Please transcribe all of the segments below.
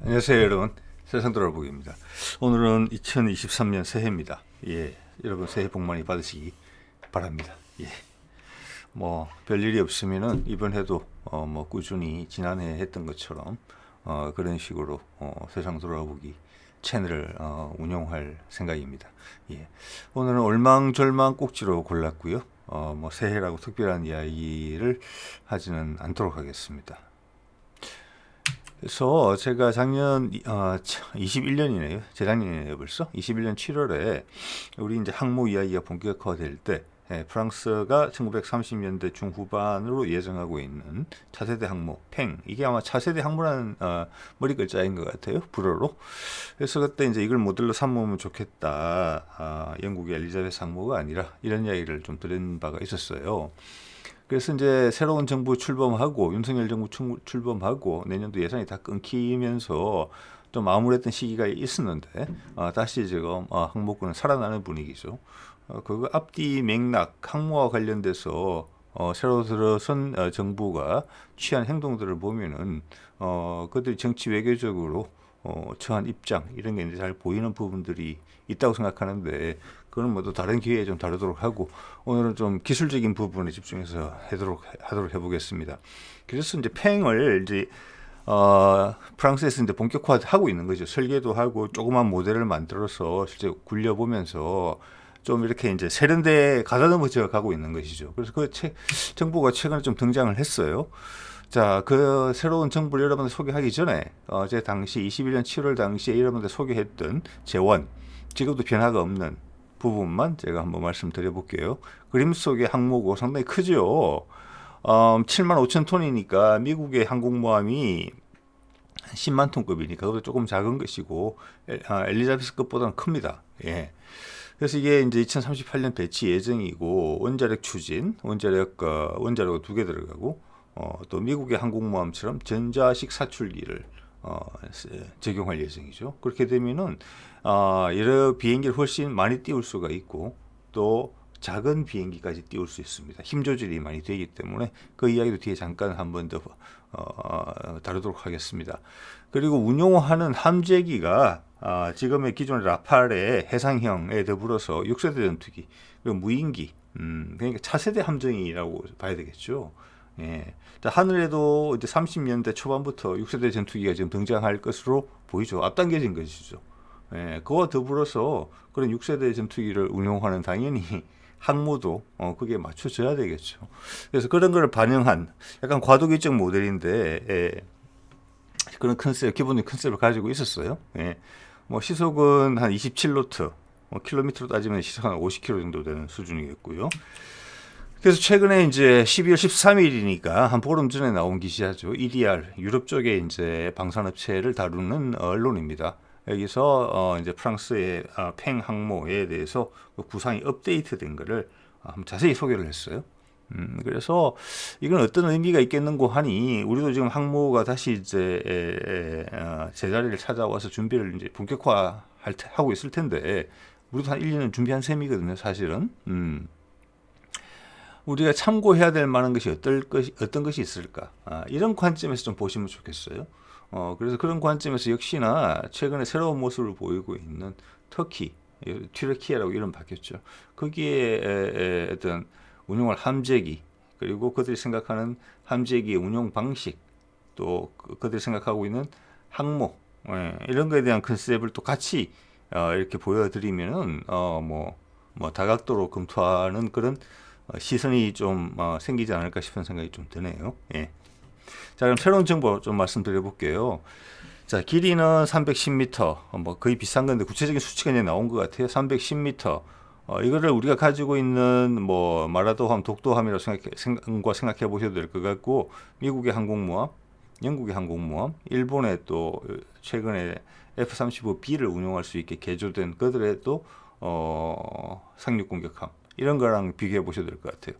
안녕하세요 여러분, 세상 돌아보기입니다. 오늘은 2023년 새해입니다. 예, 여러분 새해 복 많이 받으시기 바랍니다. 예, 뭐 별일이 없으면은 이번 해도 뭐 꾸준히 지난해 했던 것처럼 그런 식으로 세상 돌아보기 채널을 운영할 생각입니다. 예, 오늘은 얼망절망 꼭지로 골랐고요. 뭐 새해라고 특별한 이야기를 하지는 않도록 하겠습니다. 그래서 제가 작년 21년이네요. 재작년이네요, 벌써. 21년 7월에 우리 이제 항모 이야기가 본격화될 때 프랑스가 1930년대 중후반으로 예정하고 있는 차세대 항모 팽, 이게 아마 차세대 항모라는 머리 글자인 것 같아요, 불어로. 그래서 그때 이제 이걸 모델로 삼으면 좋겠다. 영국의 엘리자베스 항모가 아니라 이런 이야기를 좀 들은 바가 있었어요. 그래서 이제 새로운 정부 출범하고 윤석열 정부 출범하고 내년도 예산이 다 끊기면서 좀 암울했던 시기가 있었는데 다시 지금 항모권은 살아나는 분위기죠. 그거 앞뒤 맥락 항모와 관련돼서 새로 들어선 정부가 취한 행동들을 보면은 그들이 정치 외교적으로 처한 입장 이런 게 이제 잘 보이는 부분들이 있다고 생각하는데 그건 뭐 또 다른 기회에 좀 다루도록 하고 오늘은 좀 기술적인 부분에 집중해서 하도록 해보겠습니다. 그래서 이제 팽을 이제 프랑스에서 이제 본격화하고 있는 거죠. 설계도 하고 조그만 모델을 만들어서 실제 굴려보면서 좀 이렇게 이제 세련되게 가다듬어져 가고 있는 것이죠. 그래서 정부가 최근에 좀 등장을 했어요. 자, 그 새로운 정부를 여러분들 소개하기 전에 제 당시 21년 7월 당시에 여러분들 소개했던 재원, 지금도 변화가 없는 부분만 제가 한번 말씀드려 볼게요. 그림 속의 항모고 상당히 크죠. 7만 5천 톤이니까 미국의 항공모함이 10만 톤급이니까 그것도 조금 작은 것이고 엘리자베스급보다는 큽니다. 예. 그래서 이게 이제 2038년 배치 예정이고 원자력 추진, 원자력 두 개 들어가고 또 미국의 항공모함처럼 전자식 사출기를 적용할 예정이죠. 그렇게 되면은 여러 비행기를 훨씬 많이 띄울 수가 있고 또 작은 비행기까지 띄울 수 있습니다. 힘 조절이 많이 되기 때문에 그 이야기도 뒤에 잠깐 한 번 더 다루도록 하겠습니다. 그리고 운용하는 함재기가 지금의 기존의 라팔의 해상형에 더불어서 6세대 전투기 그리고 무인기 그러니까 차세대 함정이라고 봐야 되겠죠. 예. 자, 하늘에도 이제 30년대 초반부터 6세대 전투기가 지금 등장할 것으로 보이죠. 앞당겨진 것이죠. 예. 그와 더불어서 그런 6세대 전투기를 운용하는 당연히 항모도 그게 맞춰져야 되겠죠. 그래서 그런 걸 반영한 약간 과도기적 모델인데 그런 기본적인 컨셉을 가지고 있었어요. 예. 뭐 시속은 한 27노트, 킬로미터로 따지면 시속 한 50km 정도 되는 수준이겠고요. 그래서 최근에 이제 12월 13일이니까 한 보름 전에 나온 기시하죠. EDR 유럽 쪽에 이제 방산업체를 다루는 언론입니다. 여기서 이제 프랑스의 팽 항모에 대해서 그 구상이 업데이트된 거를 한번 자세히 소개를 했어요. 그래서 이건 어떤 의미가 있겠는고 하니 우리도 지금 항모가 다시 이제 제자리를 찾아와서 준비를 이제 하고 있을 텐데 우리도 한 1, 2년 준비한 셈이거든요, 사실은. 우리가 참고해야 될 만한 것이 어떤 것이 있을까? 이런 관점에서 좀 보시면 좋겠어요. 그래서 그런 관점에서 역시나 최근에 새로운 모습을 보이고 있는 터키, 튀르키예라고 이름 바뀌었죠. 거기에 어떤 운용할 함재기, 그리고 그들이 생각하는 함재기의 운용 방식, 또 그들이 생각하고 있는 항모, 이런 거에 대한 컨셉을 또 같이 이렇게 보여드리면은 뭐 다각도로 검토하는 그런 시선이 좀 생기지 않을까 싶은 생각이 좀 드네요. 예. 자, 그럼 새로운 정보 좀 말씀드려 볼게요. 자, 길이는 310m, 뭐 거의 비싼 건데 구체적인 수치가 이제 나온 것 같아요. 310m. 이거를 우리가 가지고 있는 뭐 마라도함, 독도함이라고 생각해 보셔도 될 것 같고, 미국의 항공모함, 영국의 항공모함, 일본의 또 최근에 F-35B를 운용할 수 있게 개조된 그들의 또 상륙공격함. 이런 거랑 비교해 보셔도 될 것 같아요.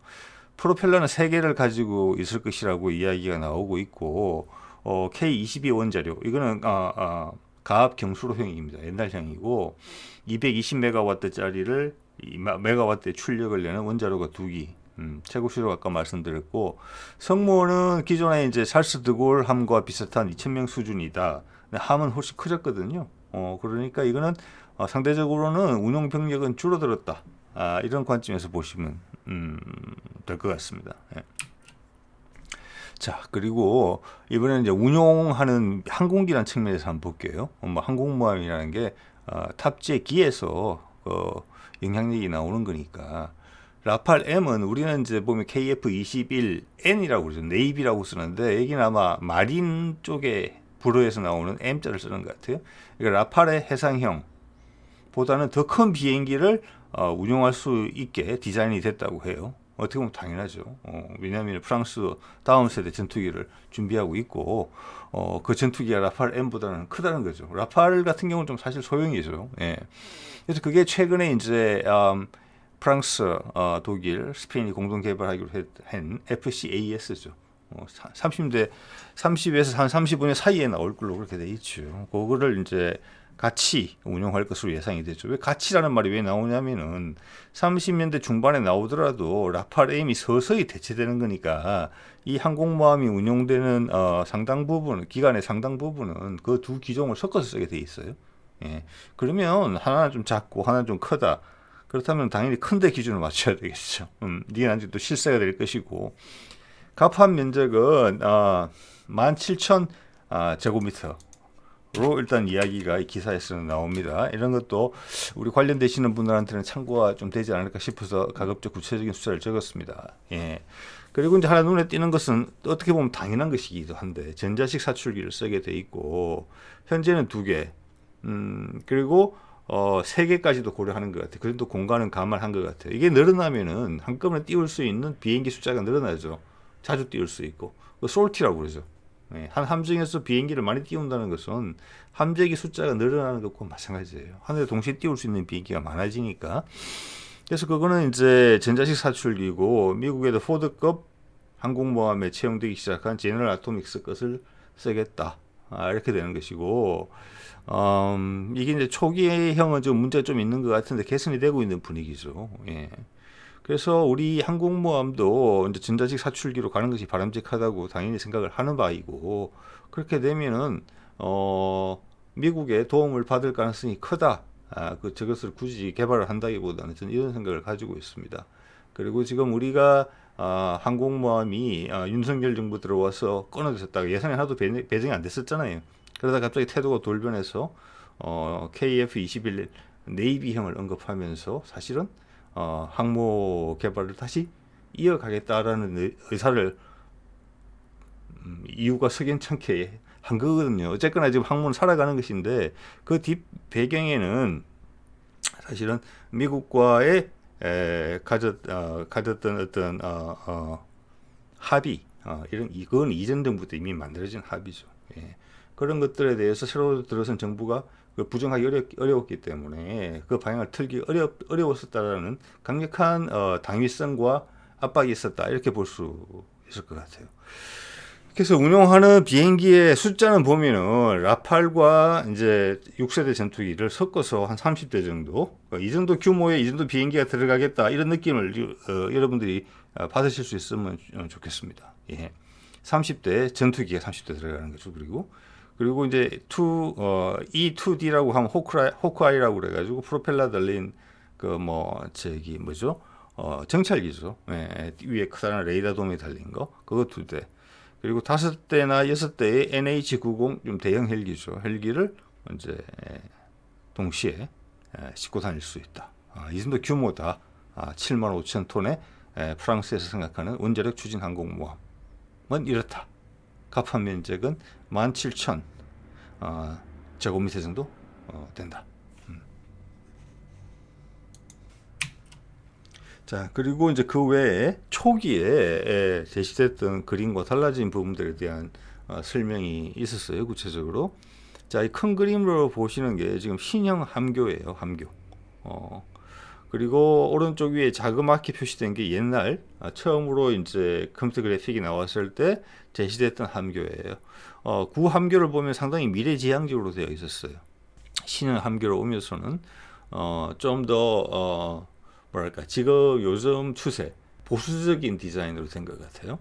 프로펠러는 3개를 가지고 있을 것이라고 이야기가 나오고 있고 K22 원자료 이거는 가압 경수로형입니다. 옛날형이고 220메가와트짜리를 메가와트의 출력을 내는 원자로가 2기. 최고 수력 아까 말씀드렸고 성모는 기존에 이제 찰스 드골 함과 비슷한 2,000명 수준이다. 함은 훨씬 커졌거든요. 그러니까 이거는 상대적으로는 운용 병력은 줄어들었다. 이런 관점에서 보시면 될 것 같습니다. 예. 자, 그리고 이번에는 이제 운용하는 항공기란 측면에서 한번 볼게요. 뭐 항공모함이라는 게 탑재기에서 영향력이 나오는 거니까. 라팔 M은 우리는 이제 보면 KF-21N이라고 그러죠. 네이비라고 쓰는데 여기는 아마 마린 쪽에 불어에서 나오는 M자를 쓰는 것 같아요. 그러니까 라팔의 해상형 보다는 더 큰 비행기를 운용할 수 있게 디자인이 됐다고 해요. 어떻게 보면 당연하죠. 왜냐하면 프랑스 다음 세대 전투기를 준비하고 있고 그 전투기가 라팔 M보다는 크다는 거죠. 라팔 같은 경우는 좀 사실 소형이죠. 예. 그래서 그게 최근에 이제 프랑스, 독일, 스페인이 공동 개발하기로 한 FCAS죠. 30에서 한 35년 사이에 나올 걸로 그렇게 돼 있죠. 그거를 이제 같이 운영할 것으로 예상이 되죠. 왜 같이라는 말이 왜 나오냐면은 30년대 중반에 나오더라도 라팔 M이 서서히 대체되는 거니까 이 항공모함이 운용되는 상당 부분, 기간의 상당 부분은 그 두 기종을 섞어서 쓰게 돼 있어요. 예. 그러면 하나는 좀 작고 하나는 좀 크다. 그렇다면 당연히 큰데 기준을 맞춰야 되겠죠. 이게 나중에 또 실세가 될 것이고 갑판 면적은 17,000 제곱미터로 일단 이야기가 이 기사에서는 나옵니다. 이런 것도 우리 관련되시는 분들한테는 참고가 좀 되지 않을까 싶어서 가급적 구체적인 숫자를 적었습니다. 예. 그리고 이제 하나 눈에 띄는 것은 어떻게 보면 당연한 것이기도 한데 전자식 사출기를 쓰게 돼 있고 현재는 2개, 그리고 3개까지도 고려하는 것 같아요. 그래도 공간은 감안한 것 같아요. 이게 늘어나면은 한꺼번에 띄울 수 있는 비행기 숫자가 늘어나죠. 자주 띄울 수 있고. 솔티라고 그러죠. 네, 한 함정에서 비행기를 많이 띄운다는 것은 함재기 숫자가 늘어나는 것과 마찬가지예요. 하늘에 동시에 띄울 수 있는 비행기가 많아지니까. 그래서 그거는 이제 전자식 사출기고 미국에도 포드급 항공모함에 채용되기 시작한 제너럴 아토믹스 것을 쓰겠다. 이렇게 되는 것이고, 이게 이제 초기형은 좀 문제가 좀 있는 것 같은데 개선이 되고 있는 분위기죠. 예. 그래서 우리 항공모함도 이제 전자식 사출기로 가는 것이 바람직하다고 당연히 생각을 하는 바이고, 그렇게 되면은 미국의 도움을 받을 가능성이 크다. 저것을 굳이 개발을 한다기보다는 저는 이런 생각을 가지고 있습니다. 그리고 지금 우리가 항공모함이 윤석열 정부 들어와서 끊어졌다가 예산이 하나도 배정이 안 됐었잖아요. 그러다 갑자기 태도가 돌변해서 KF-21 네이비형을 언급하면서 사실은 항모 개발을 다시 이어가겠다라는 의사를 이유가 석연찮게 한 거거든요. 어쨌거나 지금 항모는 살아가는 것인데 그 뒷 배경에는 사실은 미국과의 가졌던 어떤 합의, 이건 이전 정부 때 이미 만들어진 합의죠. 예. 그런 것들에 대해서 새로 들어선 정부가 부정하기 어려웠기 때문에 그 방향을 틀기 어려웠었다라는 강력한 당위성과 압박이 있었다, 이렇게 볼 수 있을 것 같아요. 그래서 운용하는 비행기의 숫자는 보면은 라팔과 이제 6세대 전투기를 섞어서 한 30대 정도, 이 정도 규모의 이 정도 비행기가 들어가겠다, 이런 느낌을 여러분들이 받으실 수 있으면 좋겠습니다. 예. 30대 전투기가 30대 들어가는 거죠. 그리고 이제 E2D라고 하면 호크아이라고 그래가지고 프로펠러 달린 정찰기죠. 예. 위에 커다란 레이더 돔이 달린 거, 그거 2대. 그리고 5대나 6대의 NH-90 좀 대형 헬기죠. 헬기를 이제 동시에 싣고 다닐 수 있다. 이 정도 규모다. 75,000톤의 프랑스에서 생각하는 원자력 추진 항공모함은 이렇다. 갑판 면적은 17,000 제곱미터 정도 된다. 자, 그리고 이제 그 외에 초기에 제시됐던 그림과 달라진 부분들에 대한 설명이 있었어요, 구체적으로. 자, 이 큰 그림으로 보시는 게 지금 신형 함교예요, 함교. 그리고 오른쪽 위에 자그맣게 표시된 게 옛날 처음으로 이제 컴퓨터 그래픽이 나왔을 때 제시됐던 함교예요. 구 함교를 보면 상당히 미래지향적으로 되어 있었어요. 신형 함교로 오면서는 좀 더 지금 요즘 추세 보수적인 디자인으로 된 것 같아요.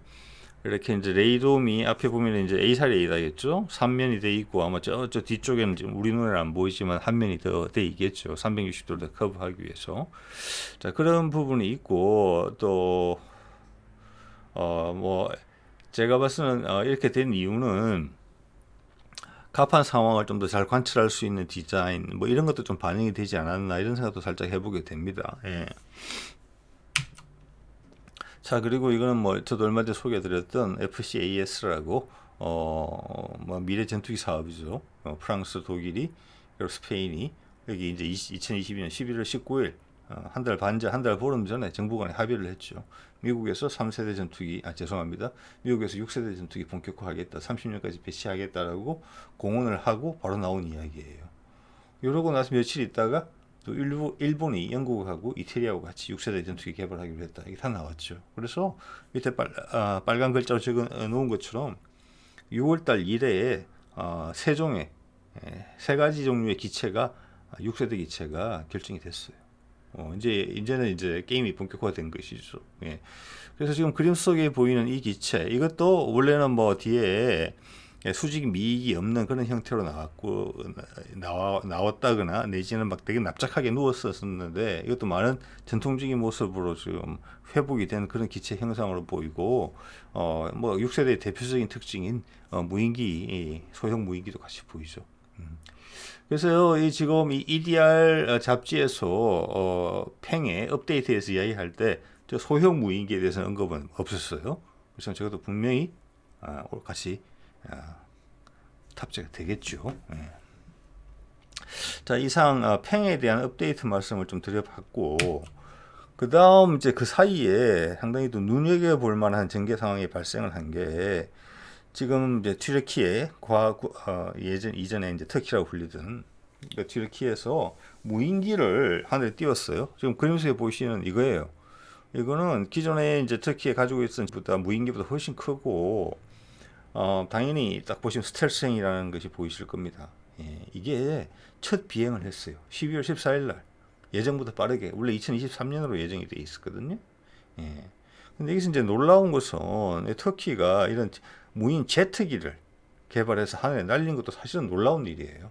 이렇게 이제 레이돔이 앞에 보면 이제 A사 레이더겠죠. 3면이 돼 있고 아마 저 뒤쪽에는 지금 우리 눈에는 안 보이지만 한 면이 더 돼 있겠죠. 360도를 커버하기 위해서. 자, 그런 부분이 있고 또 뭐 제가 봤을 때는 이렇게 된 이유는 갑판 상황을 좀 더 잘 관찰할 수 있는 디자인 뭐 이런 것도 좀 반영이 되지 않았나 이런 생각도 살짝 해보게 됩니다. 예. 자, 그리고 이거는 뭐 저도 얼마 전에 소개해드렸던 FCAS라고 뭐 미래 전투기 사업이죠. 프랑스, 독일이 그리고 스페인이 여기 이제 2022년 11월 19일 한 달 반전, 한 달 보름 전에 정부 간에 합의를 했죠. 미국에서 3세대 전투기, 죄송합니다. 미국에서 6세대 전투기 본격화하겠다, 30년까지 배치하겠다라고 공언을 하고 바로 나온 이야기예요. 이러고 나서 며칠 있다가 또 일본이 영국하고 이태리하고 같이 6세대 전투기 개발하기로 했다. 이게 다 나왔죠. 그래서 밑에 빨간 글자로 적어 놓은 것처럼 6월달 이래에 세 종의 세 가지 종류의 기체가 6세대 기체가 결정이 됐어요. 이제는 게임이 본격화된 것이죠. 예. 그래서 지금 그림 속에 보이는 이 기체, 이것도 원래는 뭐 뒤에 수직 미익이 없는 그런 형태로 나왔다거나 내지는 막 되게 납작하게 누웠었는데 이것도 많은 전통적인 모습으로 지금 회복이 된 그런 기체 형상으로 보이고 뭐 6세대의 대표적인 특징인 무인기, 소형 무인기도 같이 보이죠. 그래서 지금 이 EDR 잡지에서 팽의 업데이트에서 이야기할 때 저 소형 무인기에 대해서는 언급은 없었어요. 그래서 저것도 분명히 같이 탑재가 되겠죠. 예. 자, 이상 팽에 대한 업데이트 말씀을 좀 드려봤고, 그 다음 이제 그 사이에 상당히 또 눈여겨볼 만한 전개 상황이 발생을 한 게 지금 이제 튀르키예 이전에 이제 터키라고 불리던 그 튀르키예에서 무인기를 하늘에 띄웠어요. 지금 그림 속에 보시는 이거예요. 이거는 기존에 이제 터키에 가지고 있던 무인기보다 훨씬 크고 당연히 딱 보시면 스텔스행이라는 것이 보이실 겁니다. 예, 이게 첫 비행을 했어요. 12월 14일 날. 예정보다 빠르게. 원래 2023년으로 예정이 돼 있었거든요. 예. 근데 여기서 이제 놀라운 것은 터키가 이런 무인 제트기를 개발해서 하늘에 날린 것도 사실은 놀라운 일이에요.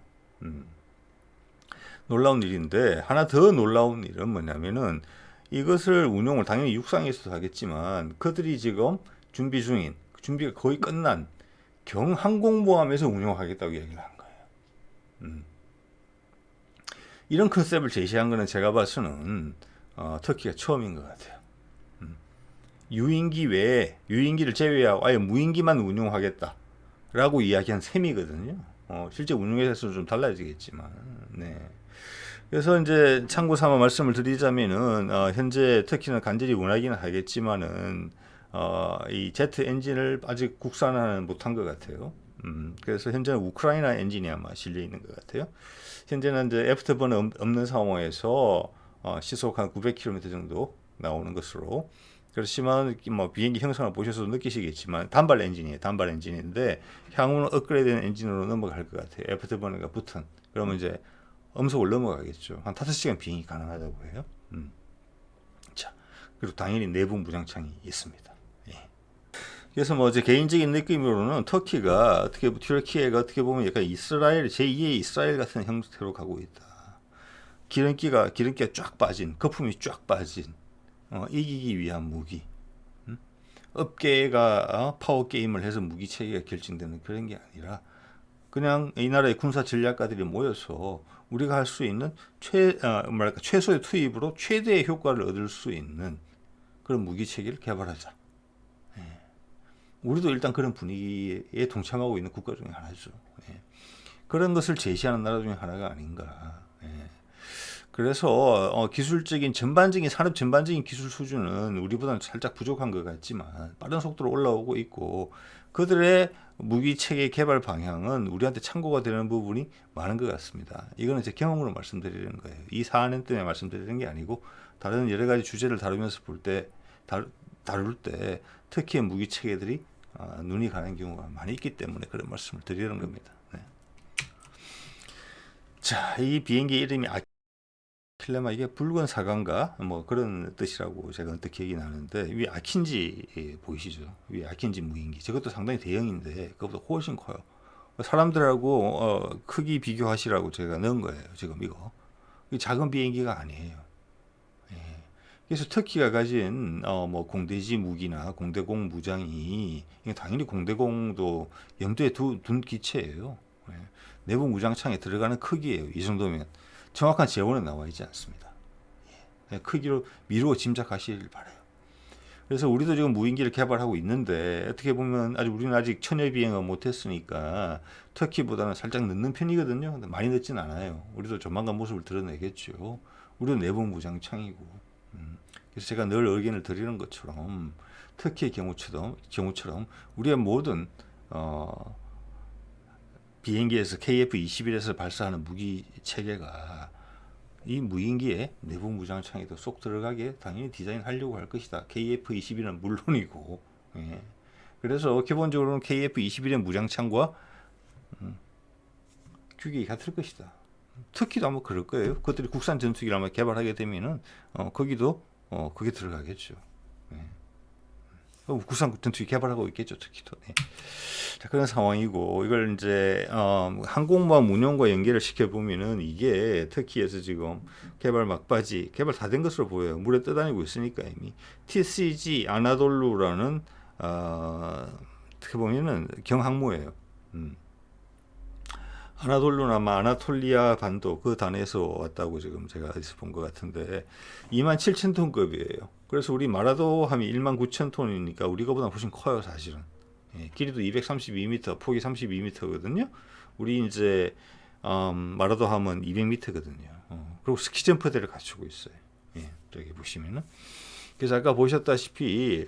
놀라운 일인데 하나 더 놀라운 일은 뭐냐면은 이것을 운용을 당연히 육상에서도 하겠지만 그들이 지금 준비 중인 준비가 거의 끝난 경항공모함에서 운용하겠다고 얘기를 한 거예요. 이런 컨셉을 제시한 거는 제가 봐서는 터키가 처음인 것 같아요. 유인기 외에 유인기를 제외하고 아예 무인기만 운용하겠다라고 이야기한 셈이거든요. 실제 운용에서는 좀 달라지겠지만, 네. 그래서 이제 참고 삼아 말씀을 드리자면은 현재 터키는 간절히 원하기는 하겠지만은 이 제트 엔진을 아직 국산화는 못한 것 같아요. 그래서 현재는 우크라이나 엔진이 아마 실려 있는 것 같아요. 현재는 이제 애프터버너 없는 상황에서 시속 한 900km 정도 나오는 것으로. 그렇지만 뭐 비행기 형상을 보셔서 느끼시겠지만 단발 엔진이에요. 단발 엔진인데 향후는 업그레이드된 엔진으로 넘어갈 것 같아요. 애프터버너가 붙은. 그러면 이제 음속을 넘어가겠죠. 한 5시간 비행이 가능하다고 해요. 자, 그리고 당연히 내부 무장창이 있습니다. 예. 그래서 뭐 제 개인적인 느낌으로는 튀르키예가 어떻게 보면 약간 이스라엘 제2의 이스라엘 같은 형태로 가고 있다. 기름기가 쫙 빠진, 거품이 쫙 빠진 이기기 위한 무기. 업계가 파워 게임을 해서 무기 체계가 결정되는 그런 게 아니라 그냥 이 나라의 군사 전략가들이 모여서 우리가 할 수 있는 최소의 투입으로 최대의 효과를 얻을 수 있는 그런 무기 체계를 개발하자. 예. 우리도 일단 그런 분위기에 동참하고 있는 국가 중에 하나죠. 예. 그런 것을 제시하는 나라 중에 하나가 아닌가. 예. 그래서 기술적인 산업 전반적인 기술 수준은 우리보다는 살짝 부족한 것 같지만 빠른 속도로 올라오고 있고 그들의 무기 체계 개발 방향은 우리한테 참고가 되는 부분이 많은 것 같습니다. 이거는 제 경험으로 말씀드리는 거예요. 이 사안 때문에 말씀드리는 게 아니고 다른 여러 가지 주제를 다루면서 다룰 때 특히 무기 체계들이 눈이 가는 경우가 많이 있기 때문에 그런 말씀을 드리는 겁니다. 네. 자, 이 비행기 이름이 아킬레마 이게 붉은 사과인가 뭐 그런 뜻이라고 제가 언뜻 기억이 나는데 위에 아킨지 보이시죠? 위에 아킨지 무인기 저것도 상당히 대형인데 그것보다 훨씬 커요. 사람들하고 크기 비교하시라고 제가 넣은 거예요. 지금 이거 작은 비행기가 아니에요. 예. 그래서 터키가 가진 뭐 공대지 무기나 공대공 무장이 이게 당연히 공대공도 염두에 둔 기체예요. 예. 내부 무장창에 들어가는 크기예요. 이 정도면 정확한 재원은 나와 있지 않습니다. 예. 크기로 미루어 짐작하시길 바라요. 그래서 우리도 지금 무인기를 개발하고 있는데 어떻게 보면 우리는 아직 천여 비행은 못했으니까 터키보다는 살짝 늦는 편이거든요. 근데 많이 늦진 않아요. 우리도 조만간 모습을 드러내겠죠. 우리도 내부 무장창이고. 그래서 제가 늘 의견을 드리는 것처럼 터키의 경우처럼 우리의 모든 비행기에서 KF-21에서 발사하는 무기 체계가 이 무인기에 내부 무장창에도 쏙 들어가게 당연히 디자인하려고 할 것이다. KF-21은 물론이고. 예. 그래서 기본적으로는 KF-21의 무장창과 규격이 같을 것이다. 터키도 아마 그럴 거예요. 그것들이 국산 전투기를 아마 개발하게 되면은 거기도 그게 들어가겠죠. 예. 국산 전투기 개발하고 있겠죠, 터키도. 예. 자, 그런 상황이고 이걸 이제 항공모함 운용과 연계를 시켜보면은 이게 터키에서 지금 개발 막바지 개발 다 된 것으로 보여요. 물에 떠다니고 있으니까 이미 TCG 아나돌루라는 어떻게 보면은 경항모예요. 아나돌루는 아마 아나톨리아 반도 그 단에서 왔다고 지금 제가 어디서 본 것 같은데 27,000톤급이에요. 그래서 우리 마라도함이 19,000톤이니까 우리가보다 훨씬 커요, 사실은. 예, 길이도 232m, 폭이 32m거든요. 우리 이제 마라도함은 200m거든요. 그리고 스키 점프대를 갖추고 있어요. 예, 저기 보시면은. 그래서 아까 보셨다시피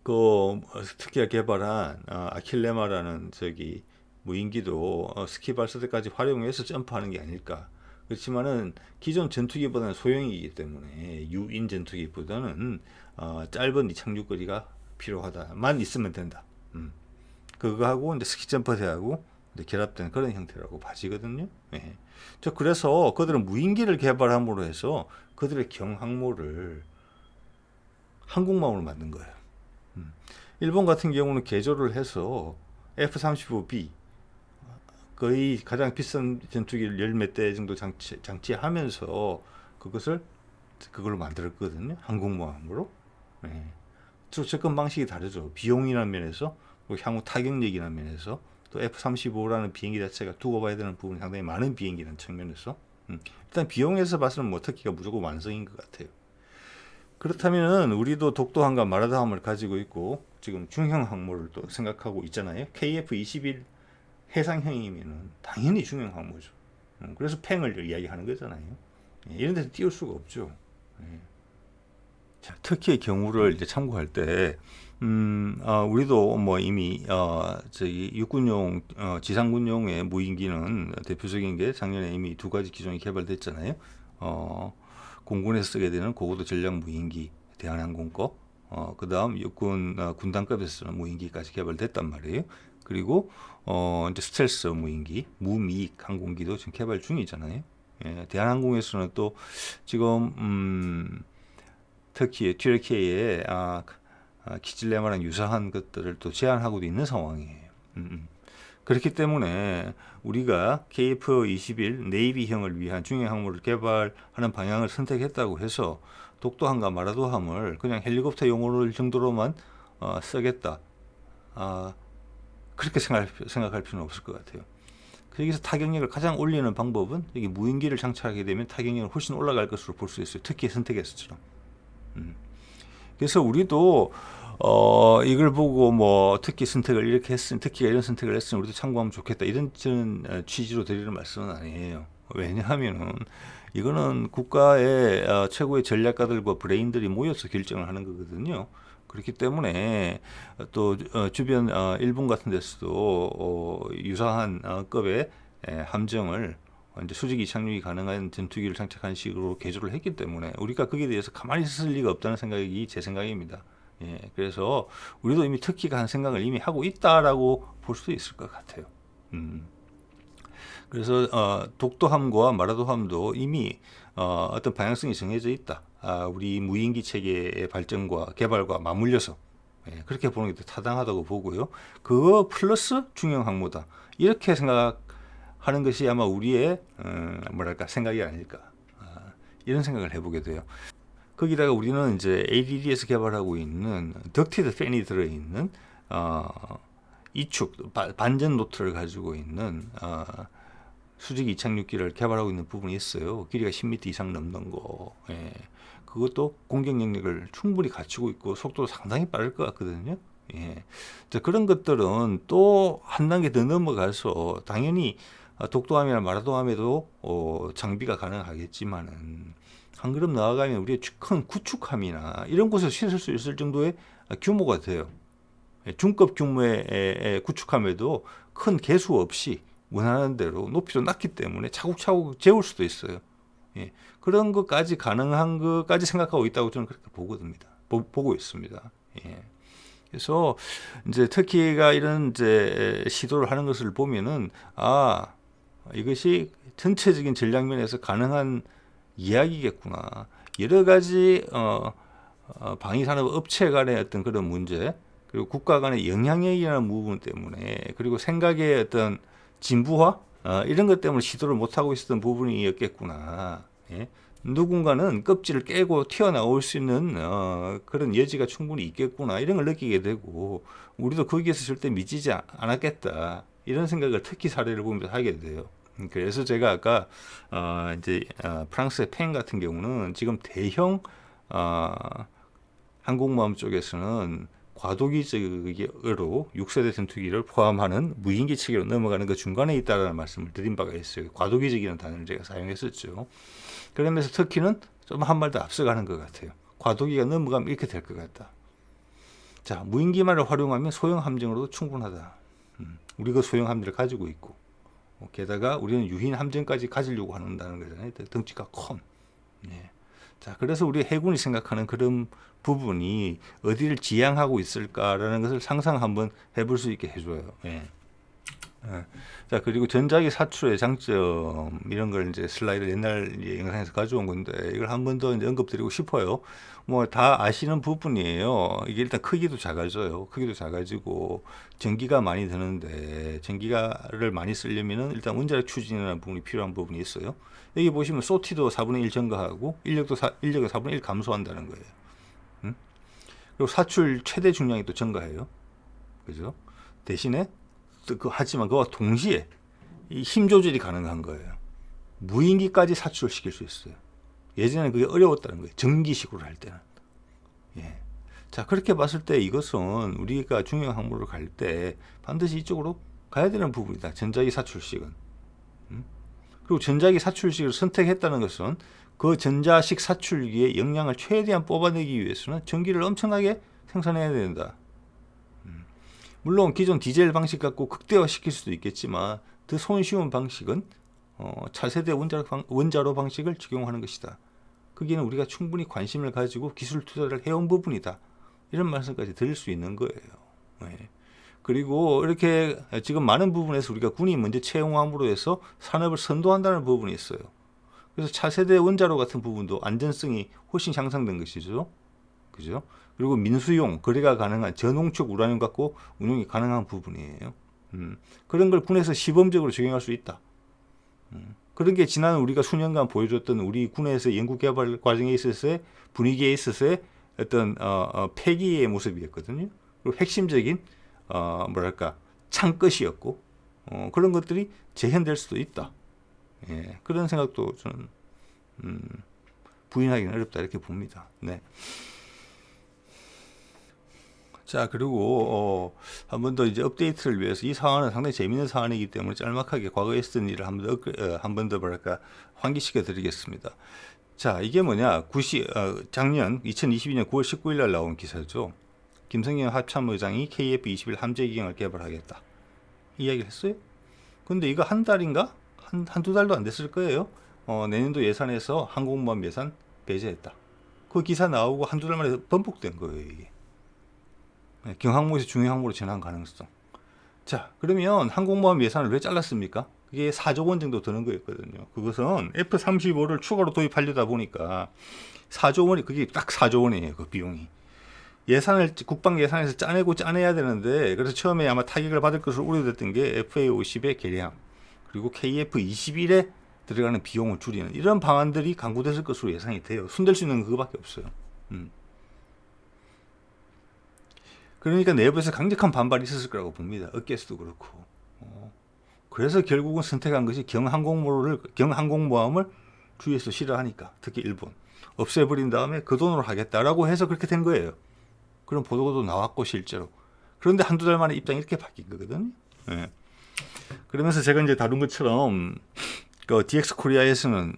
그 터키가 개발한 아킬레마라는 저기 무인기도 스키 발사대까지 활용해서 점프하는 게 아닐까. 그렇지만은 기존 전투기보다는 소형이기 때문에 유인 전투기보다는 짧은 이착륙거리가 필요하다만 있으면 된다. 그거하고 이제 스키 점퍼대하고 이제 결합된 그런 형태라고 봐지거든요. 예. 그래서 그들은 무인기를 개발함으로 해서 그들의 경항모를 항공모함으로 만든 거예요. 일본 같은 경우는 개조를 해서 F-35B 거의 가장 비싼 전투기를 열 몇 대 정도 장치하면서 그걸로 만들었거든요. 항공모함으로. 예. 접근 방식이 다르죠. 비용이라는 면에서, 향후 타격력이라는 면에서, 또 F-35라는 비행기 자체가 두고 봐야 되는 부분이 상당히 많은 비행기라는 측면에서, 일단 비용에서 봐서는 뭐 터키가 무조건 완성인 것 같아요. 그렇다면 우리도 독도함과 마라도함을 가지고 있고 지금 중형 항모를 또 생각하고 있잖아요. KF-21 해상형이면은 당연히 중형 항모죠. 그래서 팽을 이야기하는 거잖아요. 이런 데서 띄울 수가 없죠. 자, 터키의 경우를 이제 참고할 때, 우리도 뭐 이미 저기 육군용, 지상군용의 무인기는 대표적인 게 작년에 이미 2가지 기종이 개발됐잖아요. 공군에서 쓰게 되는 고고도 전략 무인기, 대한항공 거, 그 다음 육군 군단급에서 쓰는 무인기까지 개발됐단 말이에요. 그리고 이제 스텔스 무인기, 무미익 항공기도 지금 개발 중이잖아요. 예, 대한항공에서는 또 지금 튀르키예의 키질레마랑 유사한 것들을 또 제한하고도 있는 상황이에요. 그렇기 때문에 우리가 KF-21 네이비형을 위한 중형 항모를 개발하는 방향을 선택했다고 해서 독도함과 마라도함을 그냥 헬리콥터 용어를 정도로만 쓰겠다. 그렇게 생각할 필요는 없을 것 같아요. 여기서 타격력을 가장 올리는 방법은 여기 무인기를 장착하게 되면 타격력이 훨씬 올라갈 것으로 볼 수 있어요. 특히 선택에서처럼. 그래서 우리도 이걸 보고 뭐 특히 선택을 이렇게 했으니 특히가 이런 선택을 했으니 우리도 참고하면 좋겠다 이런 저는 취지로 드리는 말씀은 아니에요. 왜냐하면은 이거는 국가의 최고의 전략가들과 브레인들이 모여서 결정을 하는 거거든요. 그렇기 때문에 또 주변 일본 같은 데서도 유사한 급의 함정을 이제 수직 이착륙이 가능한 전투기를 장착한 식으로 개조를 했기 때문에 우리가 거기에 대해서 가만히 있을 리가 없다는 생각이 제 생각입니다. 예, 그래서 우리도 이미 터키가 한 생각을 이미 하고 있다라고 볼 수도 있을 것 같아요. 그래서 독도함과 마라도함도 이미 어떤 방향성이 정해져 있다. 우리 무인기 체계의 발전과 개발과 맞물려서 그렇게 보는 게 더 타당하다고 보고요. 그거 플러스 중형 항모다. 이렇게 생각하는 것이 아마 우리의 뭐랄까 생각이 아닐까. 이런 생각을 해보게 돼요. 거기다가 우리는 이제 ADD에서 개발하고 있는 덕티드 팬이 들어있는 이축 반전 노트를 가지고 있는 수직이 이착륙기를 개발하고 있는 부분이 있어요. 길이가 10m 이상 넘는 거. 그것도 공격 능력을 충분히 갖추고 있고 속도도 상당히 빠를 것 같거든요. 자, 그런 것들은 또 한 단계 더 넘어가서 당연히 독도함이나 마라도함에도 장비가 가능하겠지만은 한 걸음 나아가면 우리의 큰 구축함이나 이런 곳에 실을 수 있을 정도의 규모가 돼요. 중급 규모의 구축함에도 큰 개수 없이 원하는 대로 높이도 낮기 때문에 차곡차곡 재울 수도 있어요. 그런 것까지 가능한 것까지 생각하고 있다고 저는 그렇게 보고 있습니다. 그래서 이제 터키가 이런 이제 시도를 하는 것을 보면은 이것이 전체적인 전략 면에서 가능한 이야기겠구나. 여러 가지 방위산업 업체 간의 어떤 그런 문제, 그리고 국가 간의 영향력이라는 부분 때문에, 그리고 생각의 어떤 진부화 이런 것 때문에 시도를 못 하고 있었던 부분이었겠구나. 누군가는 껍질을 깨고 튀어나올 수 있는 그런 여지가 충분히 있겠구나, 이런 걸 느끼게 되고, 우리도 거기에서 절대 미치지 않았겠다, 이런 생각을 터키 사례를 보면서 하게 돼요. 그래서 제가 아까 이제 프랑스의 펜 같은 경우는 지금 대형 항공모함 쪽에서는 과도기적으로 6세대 전투기를 포함하는 무인기 체계로 넘어가는 그 중간에 있다는 말씀을 드린 바가 있어요. 과도기적이라는 단어를 제가 사용했었죠. 그러면서 터키는 좀 한 발 더 앞서가는 것 같아요. 과도기가 넘어가면 이렇게 될 것 같다. 자, 무인기만을 활용하면 소형 함정으로도 충분하다. 우리 그 소형 함정을 가지고 있고, 게다가 우리는 유인 함정까지 가지려고 한다는 거잖아요. 덩치가 큰. 자, 그래서 우리 해군이 생각하는 그런 부분이 어디를 지향하고 있을까라는 것을 상상 한번 해볼 수 있게 해줘요. 자, 그리고 전자기 사출의 장점, 이런 걸 이제 슬라이드 옛날 영상에서 가져온 건데, 이걸 한 번 더 언급드리고 싶어요. 뭐 다 아시는 부분이에요. 이게 일단 크기도 작아져요. 크기도 작아지고 전기가 많이 드는데, 전기가를 많이 쓰려면은 일단 원자력 추진이라는 부분이 필요한 부분이 있어요. 여기 보시면 소티도 4분의 1 증가하고 인력을 4분의 1 감소한다는 거예요. 그리고 사출 최대 중량이 또 증가해요. 그죠? 대신에 하지만 그와 동시에 이 힘 조절이 가능한 거예요. 무인기까지 사출시킬 수 있어요. 예전에는 그게 어려웠다는 거예요. 전기식으로 할 때는. 자, 그렇게 봤을 때 이것은 우리가 중형 항모를 갈 때 반드시 이쪽으로 가야 되는 부분이다. 전자기 사출식은. 그리고 전자기 사출식을 선택했다는 것은 그 전자식 사출기의 역량을 최대한 뽑아내기 위해서는 전기를 엄청나게 생산해야 된다. 물론 기존 디젤 방식 갖고 극대화시킬 수도 있겠지만 더 손쉬운 방식은 차세대 원자로 방식을 적용하는 것이다. 거기는 우리가 충분히 관심을 가지고 기술 투자를 해온 부분이다. 이런 말씀까지 드릴 수 있는 거예요. 그리고 이렇게 지금 많은 부분에서 우리가 군이 먼저 채용함으로 해서 산업을 선도한다는 부분이 있어요. 그래서 차세대 원자로 같은 부분도 안전성이 훨씬 향상된 것이죠. 그죠? 그리고 민수용, 거래가 가능한 저농축 우라늄 갖고 운용이 가능한 부분이에요. 그런 걸 군에서 시범적으로 적용할 수 있다. 그런 게 지난 우리가 수년간 보여줬던 우리 군에서 연구개발 과정에 있어서의 분위기에 있어서의 어떤 폐기의 모습이었거든요. 그리고 핵심적인 뭐랄까 창끝이었고 그런 것들이 재현될 수도 있다. 그런 생각도 저는 부인하기는 어렵다, 이렇게 봅니다. 네. 자, 그리고 한 번 더 이제 업데이트를 위해서, 이 사안은 상당히 재미있는 사안이기 때문에 짤막하게 과거에 했던 일을 한 번 더 뭐랄까 환기시켜 드리겠습니다. 자, 이게 뭐냐, 작년 2022년 9월 19일 날 나온 기사죠. 김성현 합참의장이 KF-21 함재 기경을 개발하겠다, 이 이야기를 했어요. 근데 이거 한 달인가? 한두 달도 안 됐을 거예요. 내년도 예산에서 항공모함 예산 배제했다. 그 기사 나오고 한두 달 만에 번복된 거예요, 이게. 경항모에서 중형항모로 전환 가능성. 자, 그러면 항공모함 예산을 왜 잘랐습니까? 그게 4조 원 정도 드는 거였거든요. 그것은 F-35를 추가로 도입하려다 보니까 4조 원이 그게 딱 4조 원이에요. 그 비용이. 예산을 국방 예산에서 짜내야 되는데 그래서 처음에 아마 타격을 받을 것으로 우려됐던 게 FA-50의 개량 그리고 KF-21에 들어가는 비용을 줄이는 이런 방안들이 강구됐을 것으로 예상이 돼요. 손댈 수 있는 건 그거밖에 없어요. 그러니까 내부에서 강력한 반발이 있었을 거라고 봅니다. 업계에서도 그렇고. 그래서 결국은 선택한 것이 경항공모함을 주위에서 싫어하니까 특히 일본 없애버린 다음에 그 돈으로 하겠다라고 해서 그렇게 된 거예요. 그런 보도도 나왔고 실제로. 그런데 한두 달 만에 입장이 이렇게 바뀐 거거든요. 예. 그러면서 제가 이제 다룬 것처럼 그 DX 코리아에서는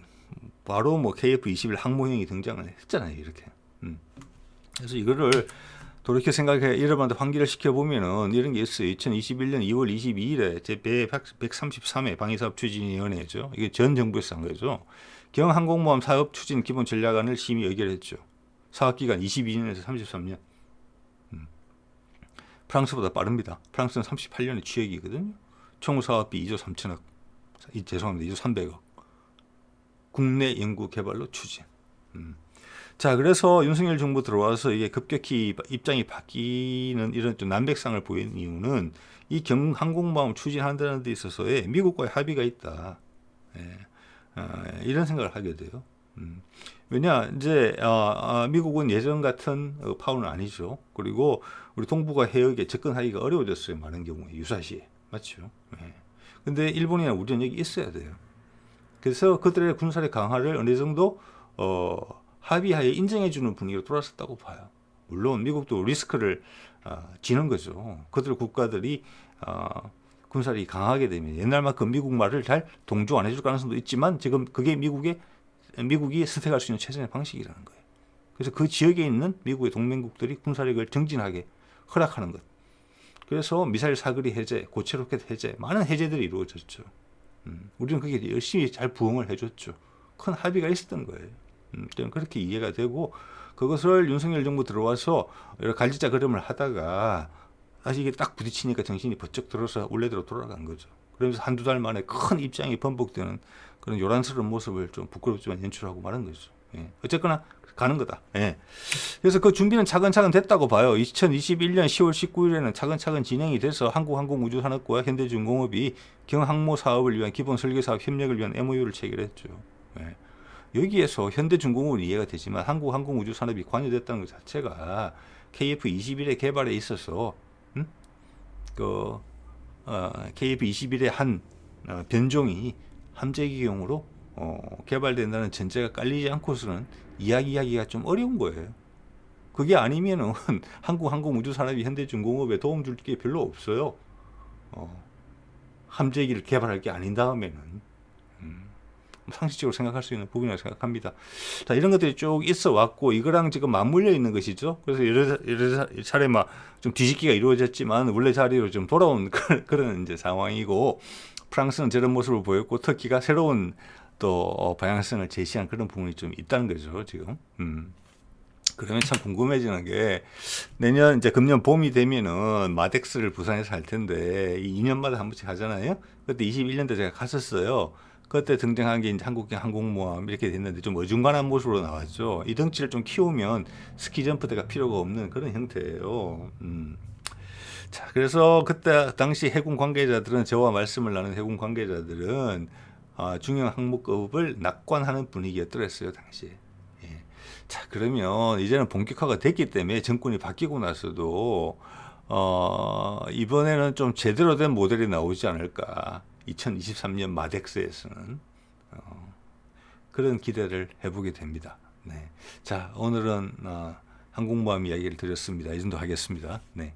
바로 뭐 KF-21 항모형이 등장을 했잖아요. 이렇게. 그래서 이거를 돌이켜 생각해 여러분한테 환기를 시켜보면은 이런 게 있어요. 2021년 2월 22일에 제 133회 방위사업 추진위원회죠. 이게 전 정부에서 한 거죠. 경항공모함 사업 추진 기본 전략안을 심의 의결했죠. 사업기간 22년에서 33년. 프랑스보다 빠릅니다. 프랑스는 38년에 취역이거든요. 총 사업비 2조 3천억. 죄송합니다. 2조 300억. 국내 연구 개발로 추진. 자, 그래서 윤석열 정부 들어와서 이게 급격히 입장이 바뀌는 이런 좀 난백상을 보이는 이유는 이 경항공모함 추진한다는 데 있어서의 미국과의 합의가 있다. 예. 이런 생각을 하게 돼요. 왜냐, 이제, 미국은 예전 같은 파워는 아니죠. 그리고 우리 동북아 해역에 접근하기가 어려워졌어요. 많은 경우에. 유사시에. 맞죠. 예. 근데 일본이나 우리는 여기 있어야 돼요. 그래서 그들의 군사력 강화를 어느 정도, 합의하에 인정해주는 분위기로 돌아섰다고 봐요. 물론 미국도 리스크를 지는 거죠. 그들 국가들이 군사력이 강하게 되면 옛날만큼 미국 말을 잘 동조 안 해줄 가능성도 있지만 지금 그게 미국이 선택할 수 있는 최선의 방식이라는 거예요. 그래서 그 지역에 있는 미국의 동맹국들이 군사력을 정진하게 허락하는 것. 그래서 미사일 사거리 해제, 고체 로켓 해제, 많은 해제들이 이루어졌죠. 우리는 그게 열심히 잘 부응을 해줬죠. 큰 합의가 있었던 거예요. 저는 그렇게 이해가 되고 그것을 윤석열 정부 들어와서 여러 갈지자 걸음을 하다가 다시 이게 딱 부딪히니까 정신이 번쩍 들어서 원래대로 돌아간 거죠. 그러면서 한두 달 만에 큰 입장이 번복되는 그런 요란스러운 모습을 좀 부끄럽지만 연출하고 말은 거죠. 예. 어쨌거나 가는 거다. 예. 그래서 그 준비는 차근차근 됐다고 봐요. 2021년 10월 19일에는 차근차근 진행이 돼서 한국항공우주산업과 현대중공업이 경항모 사업을 위한 기본 설계사업 협력을 위한 MOU를 체결했죠. 예. 여기에서 현대중공업은 이해가 되지만 한국항공우주산업이 관여됐다는 것 자체가 KF-21의 개발에 있어서 KF-21의 한 변종이 함재기용으로 개발된다는 전제가 깔리지 않고서는 이야기하기가 좀 어려운 거예요. 그게 아니면은 한국항공우주산업이 현대중공업에 도움 줄 게 별로 없어요. 함재기를 개발할 게 아닌 다음에는. 상식적으로 생각할 수 있는 부분이라고 생각합니다. 자, 이런 것들이 쭉 있어 왔고 이거랑 지금 맞물려 있는 것이죠. 그래서 여러 차례 막 좀 뒤집기가 이루어졌지만 원래 자리로 좀 돌아온 그런 이제 상황이고 프랑스는 저런 모습을 보였고 터키가 새로운 또 방향성을 제시한 그런 부분이 좀 있다는 거죠, 지금. 그러면 참 궁금해지는 게 내년 이제 금년 봄이 되면은 마덱스를 부산에서 할 텐데 이 2년마다 한 번씩 하잖아요. 그때 21년도 제가 갔었어요. 그때 등장한 게 이제 한국형 항공모함 이렇게 됐는데 좀 어중간한 모습으로 나왔죠. 이 덩치를 좀 키우면 스키 점프대가 필요가 없는 그런 형태예요. 자, 그래서 그때 당시 해군 관계자들은 저와 말씀을 나눈 해군 관계자들은 중형 항모급을 낙관하는 분위기였더랬어요, 당시에. 예. 자, 그러면 이제는 본격화가 됐기 때문에 정권이 바뀌고 나서도 이번에는 좀 제대로 된 모델이 나오지 않을까. 2023년 마덱스에서는 그런 기대를 해보게 됩니다. 네. 자, 오늘은 항공모함 이야기를 드렸습니다. 이 정도 하겠습니다. 네.